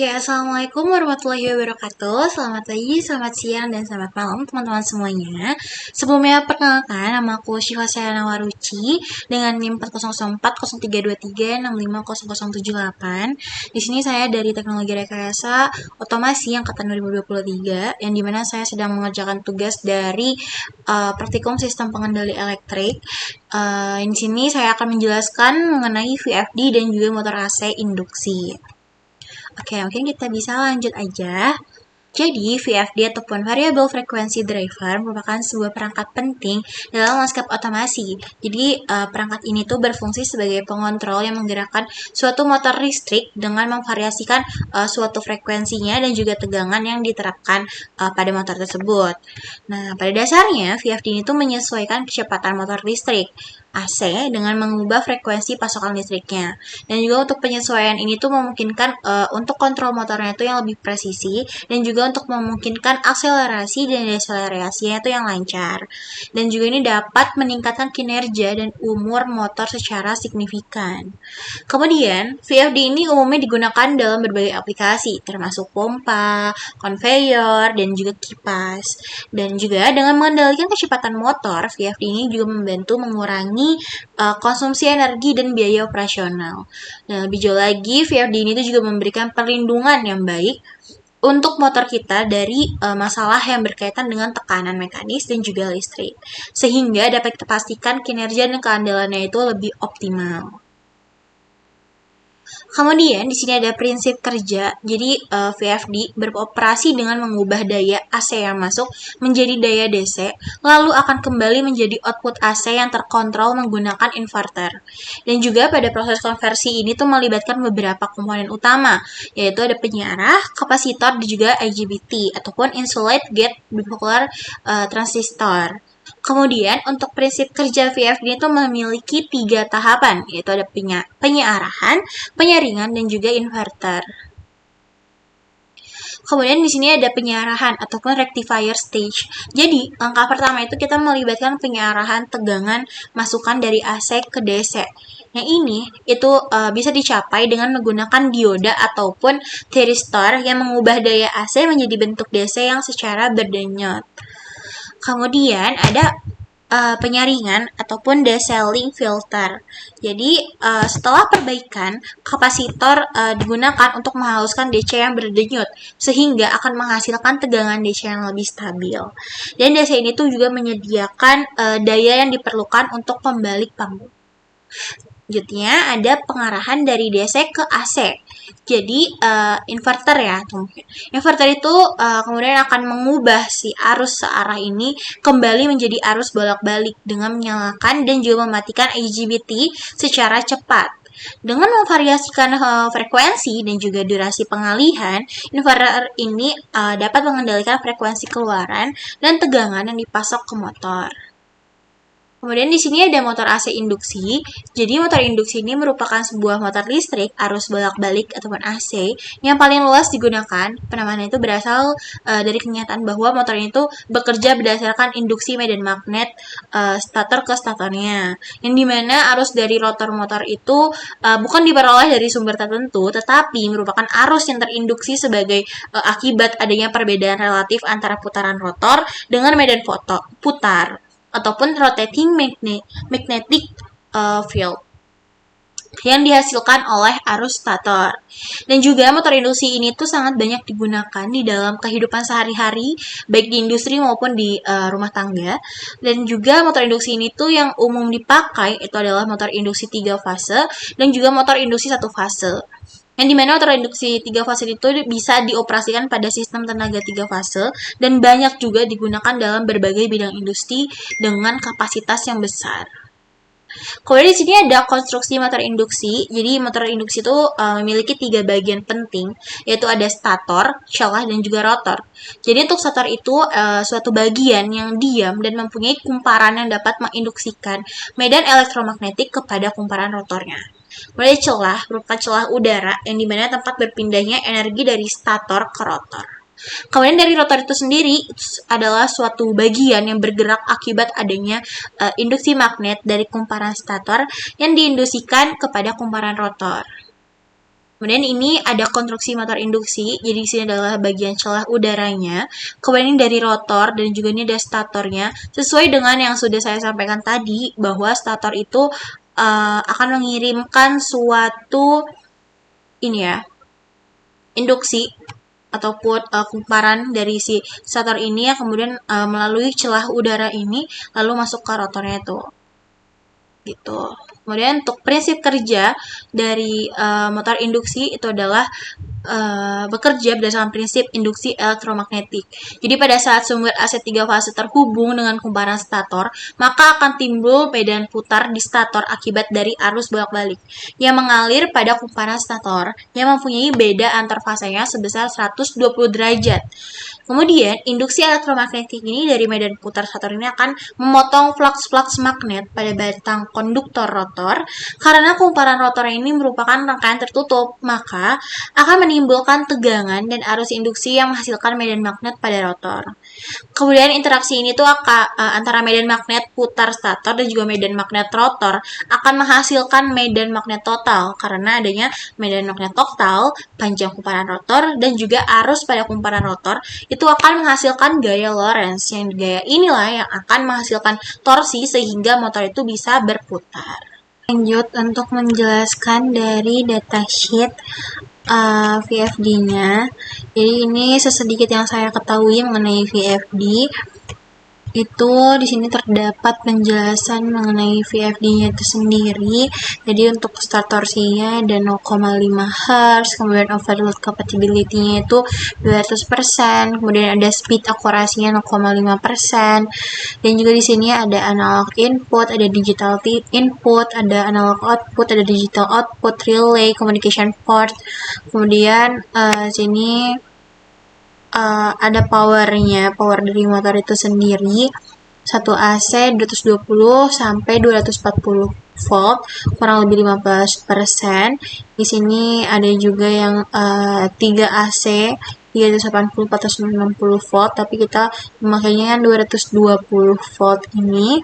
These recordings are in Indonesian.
Ya, Assalamualaikum warahmatullahi wabarakatuh. Selamat pagi, selamat siang, dan selamat malam teman-teman semuanya. Sebelumnya, perkenalkan, nama aku Syifa Sayana Waruci dengan NIM 4014323650078. Di sini saya dari Teknologi Rekayasa Otomasi Angkatan 2023, yang dimana saya sedang mengerjakan tugas dari Praktikum Sistem Pengendali Elektrik. Di sini saya akan menjelaskan mengenai VFD dan juga motor AC induksi. Oke, mungkin kita bisa lanjut aja. Jadi, VFD ataupun Variable Frequency Driver merupakan sebuah perangkat penting dalam lanskap otomasi. Jadi, perangkat ini tuh berfungsi sebagai pengontrol yang menggerakkan suatu motor listrik dengan memvariasikan suatu frekuensinya dan juga tegangan yang diterapkan pada motor tersebut. Nah, pada dasarnya, VFD ini tuh menyesuaikan kecepatan motor listrik AC dengan mengubah frekuensi pasokan listriknya. Dan juga untuk penyesuaian ini tuh memungkinkan untuk kontrol motornya itu yang lebih presisi dan juga untuk memungkinkan akselerasi dan deselerasinya itu yang lancar. Dan juga ini dapat meningkatkan kinerja dan umur motor secara signifikan. Kemudian, VFD ini umumnya digunakan dalam berbagai aplikasi, termasuk pompa, konveyor, dan juga kipas. Dan juga dengan mengendalikan kecepatan motor, VFD ini juga membantu mengurangi konsumsi energi dan biaya operasional. Dan lebih jauh lagi, VFD ini tuh juga memberikan perlindungan yang baik untuk motor kita dari masalah yang berkaitan dengan tekanan mekanis dan juga listrik, sehingga dapat kita pastikan kinerja dan keandalannya itu lebih optimal. Kemudian di sini ada prinsip kerja. Jadi VFD beroperasi dengan mengubah daya AC yang masuk menjadi daya DC, lalu akan kembali menjadi output AC yang terkontrol menggunakan inverter. Dan juga pada proses konversi ini tuh melibatkan beberapa komponen utama, yaitu ada penyarah, kapasitor, dan juga IGBT ataupun insulate gate bipolar transistor. Kemudian untuk prinsip kerja VFD itu memiliki 3 tahapan, yaitu ada penyiarahan, penyaringan, dan juga inverter. Kemudian di sini ada penyiarahan ataupun rectifier stage. Jadi, langkah pertama itu kita melibatkan penyiarahan tegangan masukan dari AC ke DC. Yang ini itu bisa dicapai dengan menggunakan dioda ataupun thyristor yang mengubah daya AC menjadi bentuk DC yang secara berdenyut. Kemudian ada penyaringan ataupun deselling filter. Jadi setelah perbaikan, kapasitor digunakan untuk menghaluskan DC yang berdenyut sehingga akan menghasilkan tegangan DC yang lebih stabil. Dan DC ini tuh juga menyediakan daya yang diperlukan untuk pembalik pambut. Selanjutnya ada pengarahan dari DC ke AC. Jadi inverter ya, inverter itu kemudian akan mengubah si arus searah ini kembali menjadi arus bolak-balik dengan menyalakan dan juga mematikan IGBT secara cepat. Dengan memvariasikan frekuensi dan juga durasi pengalihan, inverter ini dapat mengendalikan frekuensi keluaran dan tegangan yang dipasok ke motor. Kemudian di sini ada motor AC induksi. Jadi motor induksi ini merupakan sebuah motor listrik arus bolak-balik ataupun AC yang paling luas digunakan. Penamaan itu berasal dari kenyataan bahwa motor itu bekerja berdasarkan induksi medan magnet stator ke statornya. Yang dimana arus dari rotor motor itu bukan diperoleh dari sumber tertentu, tetapi merupakan arus yang terinduksi sebagai akibat adanya perbedaan relatif antara putaran rotor dengan medan putar ataupun rotating magnetic field yang dihasilkan oleh arus stator. Dan juga motor induksi ini tuh sangat banyak digunakan di dalam kehidupan sehari-hari, baik di industri maupun di rumah tangga. Dan juga motor induksi ini tuh yang umum dipakai itu adalah motor induksi 3 fase dan juga motor induksi 1 fase. Yang dimana motor induksi 3 fase itu bisa dioperasikan pada sistem tenaga 3 fase dan banyak juga digunakan dalam berbagai bidang industri dengan kapasitas yang besar. Kemudian di sini ada konstruksi motor induksi. Jadi motor induksi itu memiliki 3 bagian penting, yaitu ada stator, celah, dan juga rotor. Jadi untuk stator itu suatu bagian yang diam dan mempunyai kumparan yang dapat menginduksikan medan elektromagnetik kepada kumparan rotornya. Kemudian celah merupakan celah udara yang dimana tempat berpindahnya energi dari stator ke rotor. Kemudian dari rotor itu sendiri adalah suatu bagian yang bergerak akibat adanya induksi magnet dari kumparan stator yang diinduksikan kepada kumparan rotor. Kemudian ini ada konstruksi motor induksi, jadi di sini adalah bagian celah udaranya. Kemudian ini dari rotor dan juga ini ada statornya. Sesuai dengan yang sudah saya sampaikan tadi, bahwa stator itu akan mengirimkan suatu induksi ataupun kumparan dari si stator ini yang kemudian melalui celah udara ini lalu masuk ke rotornya tuh. Gitu. Kemudian untuk prinsip kerja dari motor induksi itu adalah bekerja berdasarkan prinsip induksi elektromagnetik. Jadi pada saat sumber AC 3 fase terhubung dengan kumparan stator, maka akan timbul medan putar di stator akibat dari arus bolak-balik yang mengalir pada kumparan stator yang mempunyai beda antar fasenya sebesar 120 derajat. Kemudian, induksi elektromagnetik ini dari medan putar stator ini akan memotong flux-flux magnet pada batang konduktor rotor. Karena kumparan rotor ini merupakan rangkaian tertutup, maka akan menimbulkan tegangan dan arus induksi yang menghasilkan medan magnet pada rotor. Kemudian interaksi ini tuh antara medan magnet putar stator dan juga medan magnet rotor akan menghasilkan medan magnet total karena adanya medan magnet total, panjang kumparan rotor, dan juga arus pada kumparan rotor itu akan menghasilkan gaya Lorentz, yang gaya inilah yang akan menghasilkan torsi sehingga motor itu bisa berputar. Lanjut untuk menjelaskan dari datasheet VFD-nya. Jadi ini sesedikit yang saya ketahui mengenai VFD. Itu di sini terdapat penjelasan mengenai VFD-nya itu sendiri. Jadi untuk start torsinya ada 0,5 Hz, kemudian overload compatibility-nya itu 200%, kemudian ada speed akurasinya 0,5%, dan juga di sini ada analog input, ada digital input, ada analog output, ada digital output, relay, communication port. Kemudian sini ada powernya, power dari motor itu sendiri 1 AC 220 sampai 240 volt, kurang lebih 15%. Di sini ada juga yang 3 AC 380 460 volt, tapi kita memakainya 220 volt ini.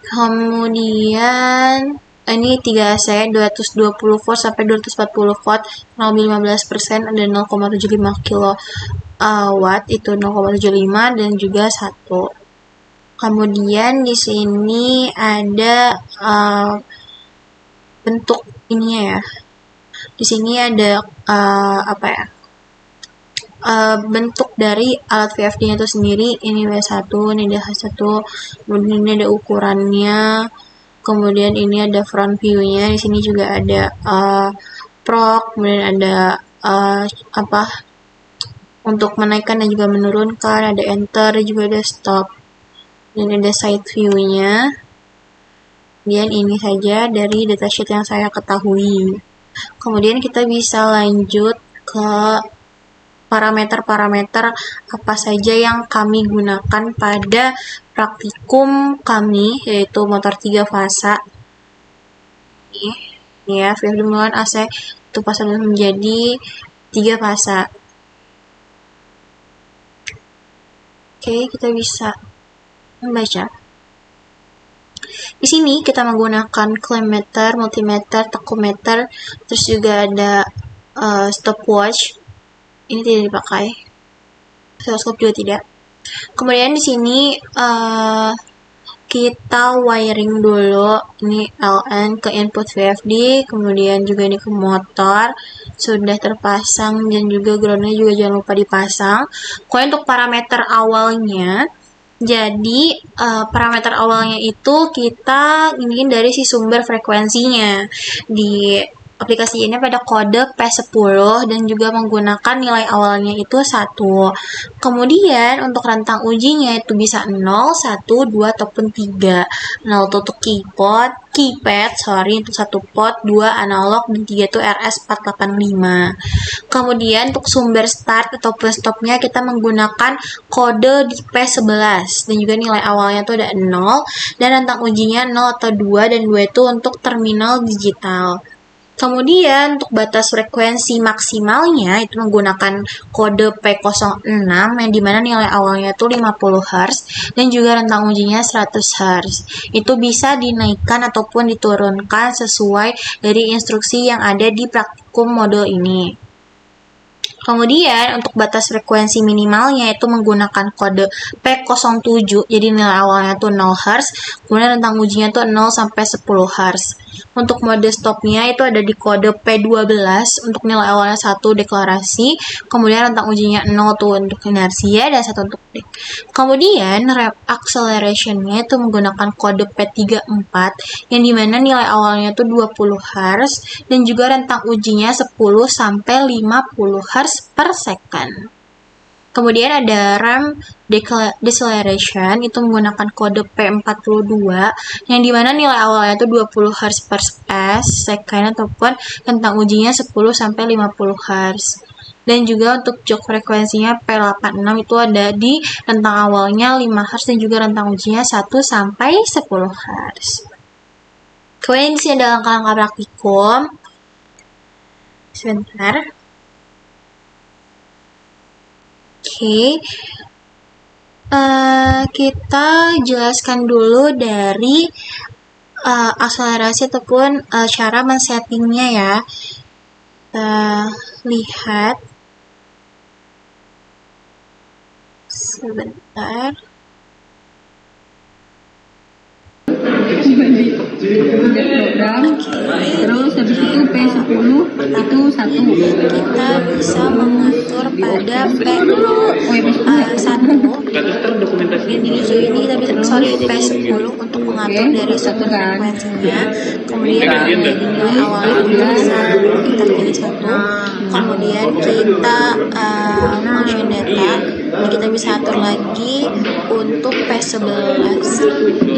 Kemudian ini 3 AC 220 volt sampai 240 volt, kurang lebih 15%, ada 0,75 kW itu 0,75 dan juga 1. Kemudian di sini ada bentuk ininya ya. Di sini ada bentuk dari alat VFD-nya itu sendiri. Ini W1, ini ada H1, kemudian ini ada ukurannya. Kemudian ini ada front view-nya, di sini juga ada proc, kemudian ada untuk menaikkan dan juga menurunkan, ada enter, juga ada stop, dan ada side view-nya. Kemudian ini saja dari datasheet yang saya ketahui. Kemudian kita bisa lanjut ke parameter-parameter apa saja yang kami gunakan pada praktikum kami, yaitu motor 3 fasa. Ini ya, VFD menggunakan AC itu fasa menjadi 3 fasa. Oke, kita bisa membaca. Di sini kita menggunakan clamp-meter, multimeter, tachometer, terus juga ada stopwatch. Ini tidak dipakai. Stetoskop juga tidak. Kemudian di sini kita wiring dulu. Ini LN ke input VFD, kemudian juga ini ke motor sudah terpasang, dan juga groundnya juga jangan lupa dipasang. Kemudian untuk parameter awalnya, jadi parameter awalnya itu kita ingin dari si sumber frekuensinya. Di aplikasi ini pada kode P10 dan juga menggunakan nilai awalnya itu 1. Kemudian untuk rentang ujinya itu bisa 0, 1, 2, ataupun 3. 0 itu untuk keypad, untuk 1 pot, 2 analog, dan 3 itu RS485. Kemudian untuk sumber start ataupun stopnya kita menggunakan kode di P11 dan juga nilai awalnya itu ada 0 dan rentang ujinya 0 atau 2, dan 2 itu untuk terminal digital. Kemudian untuk batas frekuensi maksimalnya itu menggunakan kode P06 yang dimana nilai awalnya itu 50 Hz dan juga rentang ujinya 100 Hz. Itu bisa dinaikkan ataupun diturunkan sesuai dari instruksi yang ada di praktikum modul ini. Kemudian untuk batas frekuensi minimalnya itu menggunakan kode P07, jadi nilai awalnya itu 0 Hz, kemudian rentang ujinya itu 0 sampai 10 Hz. Untuk mode stopnya itu ada di kode P12 untuk nilai awalnya 1 deklarasi, kemudian rentang ujinya 0 tuh untuk inersia dan 1 untuk dek. Kemudian ramp accelerationnya itu menggunakan kode P34 yang dimana nilai awalnya itu 20 Hz dan juga rentang ujinya 10 sampai 50 Hz per second. Kemudian ada ramp deceleration itu menggunakan kode P42 yang dimana nilai awalnya itu 20 Hz per second ataupun rentang ujinya 10 sampai 50 Hz. Dan juga untuk jog frekuensinya P86 itu ada di rentang awalnya 5 Hz dan juga rentang ujinya 1 sampai 10 Hz. Kemudian di sini ada langkah-langkah praktikum. Sebentar. Oke, kita jelaskan dulu dari akselerasi ataupun cara men-settingnya ya. Lihat sebentar. Program, terus habis itu P10 itu 1. Kita bisa mengatur pada P1 ini kita bisa P10 untuk mengatur dari satu frekuensinya, kemudian nilai awalnya bisa kita pilih 1, kemudian kita function data, ini kita bisa atur lagi untuk P11,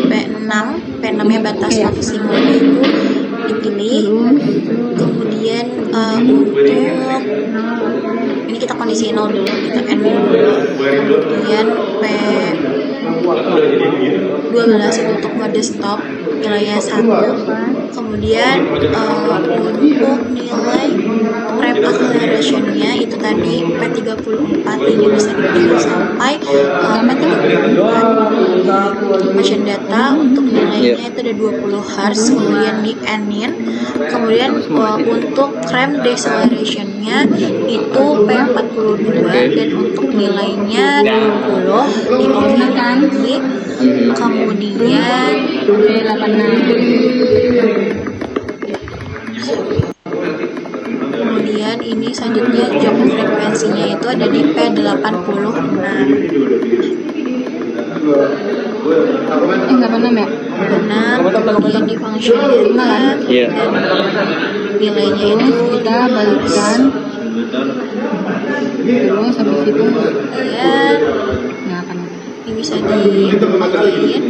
P6 nya batas maksimumnya itu dipilih, kemudian untuk ini kita kondisi 0 dulu, kita end dulu, kemudian P12 untuk mode stop nilainya 1, kemudian untuk nilai ramp acceleration-nya itu tadi P34 ini bisa dipilih sampai P34. Motion data untuk nilainya itu ada 20 Hz, kemudian di end-in, kemudian untuk ramp deceleration-nya itu P42 dan untuk nilainya 20 dipilih lagi, kemudian kemudian ini selanjutnya jog frekuensinya itu ada di P86. 86 ya? Benar, kemudian di function data dan nilainya itu kita balikkan, terus habis itu kemudian nyalakan. ini bisa dimatiin.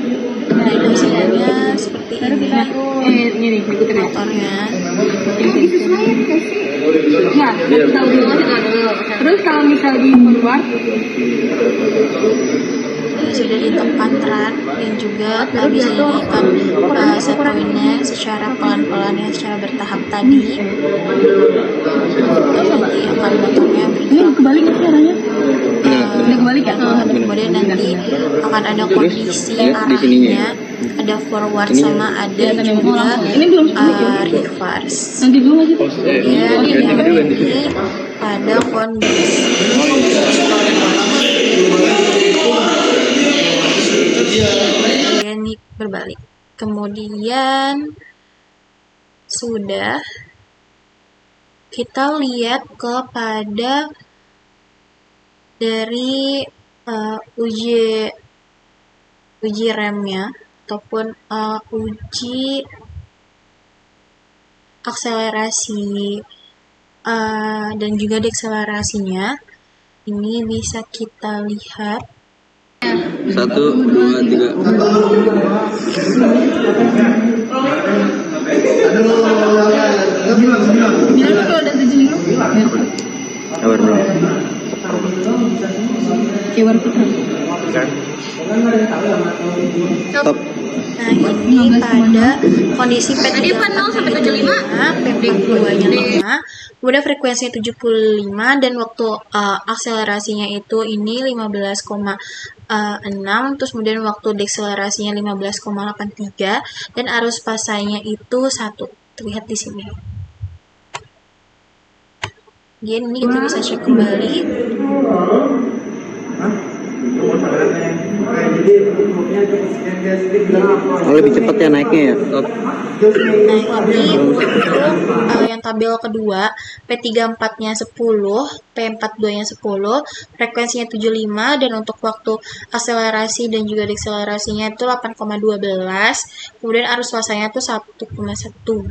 Nah, itu hasilnya seperti ini. Ini ikutin ya. Motornya. Ya, kita tahu dulu. Terus kalau misal di forward sudah ditekan trend dan juga bisa dinaikkan set poinnya secara pelan-pelan ya, secara bertahap tadi. Dan nanti akan motornya bergerak. kebalik nggak sih arahnya? Ini kebalik ya? Kemudian nanti akan ada kondisi arahnya, ada forward sama ada juga reverse. Nanti dulu nggak sih? Kemudian ini pada kondisi kemudian berbalik. Kemudian sudah kita lihat kepada dari uji remnya ataupun uji akselerasi dan juga dekselerasinya. Ini bisa kita lihat 1, 2, 3. Gimana kalau ada 7 minggu? Kabar belum? Keyword putra. Stop. Nah, ini pada kondisi P3 sampai 75. P42-nya 5, kemudian frekuensinya 75 dan waktu akselerasinya itu ini 15,6, terus kemudian waktu dekselerasinya 15,83 dan arus pasanya itu 1. Terlihat di sini. Kemudian ini kita bisa cek kembali. Oh, lebih cepat ya naiknya ya. Stop. Nah, ini untuk yang tabel kedua, P34-nya 10, P42-nya 10, frekuensinya 75, dan untuk waktu akselerasi dan juga dekselerasinya itu 8,12, kemudian arus pasanya itu 1,1.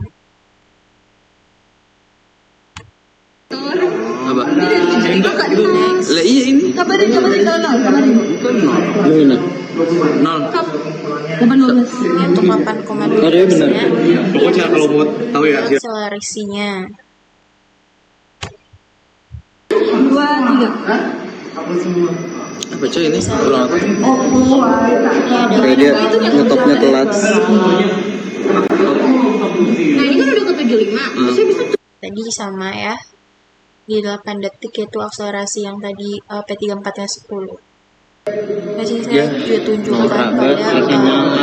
Apa? Next. Lah iya ini. Kabarin kalau kabarin. Gimana? 0. 812. Ini untuk 8,12 Oh, iya benar. nya. Pokoknya kalau mau tahu ya, siap. Akselerasinya. 23. Apa coy ini? Tolong aku. Ini adalah Kayak dia ngetopnya telat. Nah, ini kan udah ke 75. Saya bisa tadi sama ya. Di 8 detik itu akselerasi yang tadi P34-nya 10. Nah, sini saya juga tunjukkan pada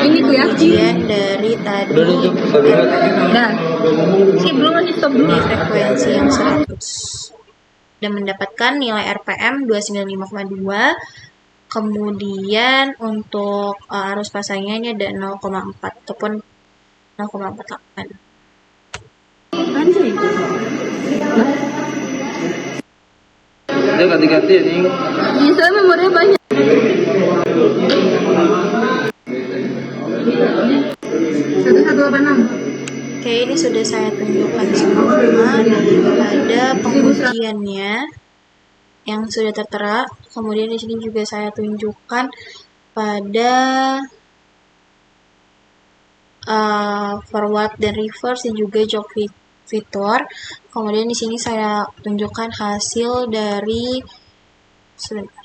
ini tuh ya. ujian dari tadi Nah, sih belum masih stop dulu. di frekuensi yang 100 dan mendapatkan nilai RPM 295,2. Kemudian untuk arus pasangnya ini ada 0,4 ataupun 0,48. Anjay. Dia ganti-ganti ini. Iya, soalnya memorinya banyak. 1186. Oke, ini sudah saya tunjukkan semua. Ada pengujiannya yang sudah tertera. Kemudian di sini juga saya tunjukkan pada forward dan reverse dan juga jog fitur. Kemudian di sini saya tunjukkan hasil dari sebentar.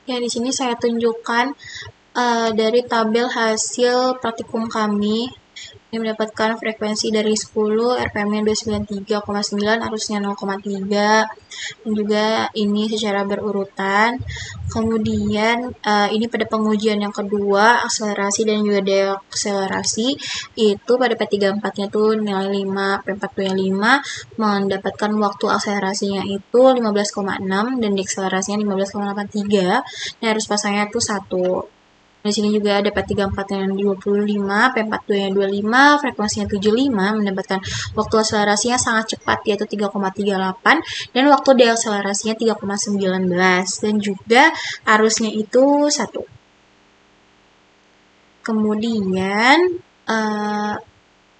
Ya, di sini saya tunjukkan dari tabel hasil praktikum kami. Ini mendapatkan frekuensi dari 10, RPM-nya 293,9, arusnya 0,3, dan juga ini secara berurutan. Kemudian ini pada pengujian yang kedua, akselerasi dan juga deakselerasi, itu pada P34-nya tuh nilai 5, P42-nya 5, mendapatkan waktu akselerasinya itu 15,6 dan deakselerasinya 15,83, dan arus pasangnya tuh 1. Di sini juga ada P34 yang 25, P42 yang 25, frekuensinya 75, mendapatkan waktu akselerasinya sangat cepat yaitu 3,38 dan waktu deakselerasinya 3,19 dan juga arusnya itu 1. Kemudian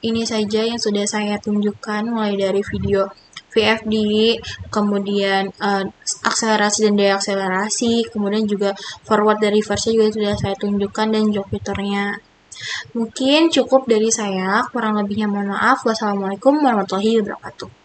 ini saja yang sudah saya tunjukkan mulai dari video VFD, kemudian akselerasi dan deakselerasi, kemudian juga forward dan reverse juga sudah saya tunjukkan dan jog fiturnya. Mungkin cukup dari saya, kurang lebihnya mohon maaf. Wassalamualaikum warahmatullahi wabarakatuh.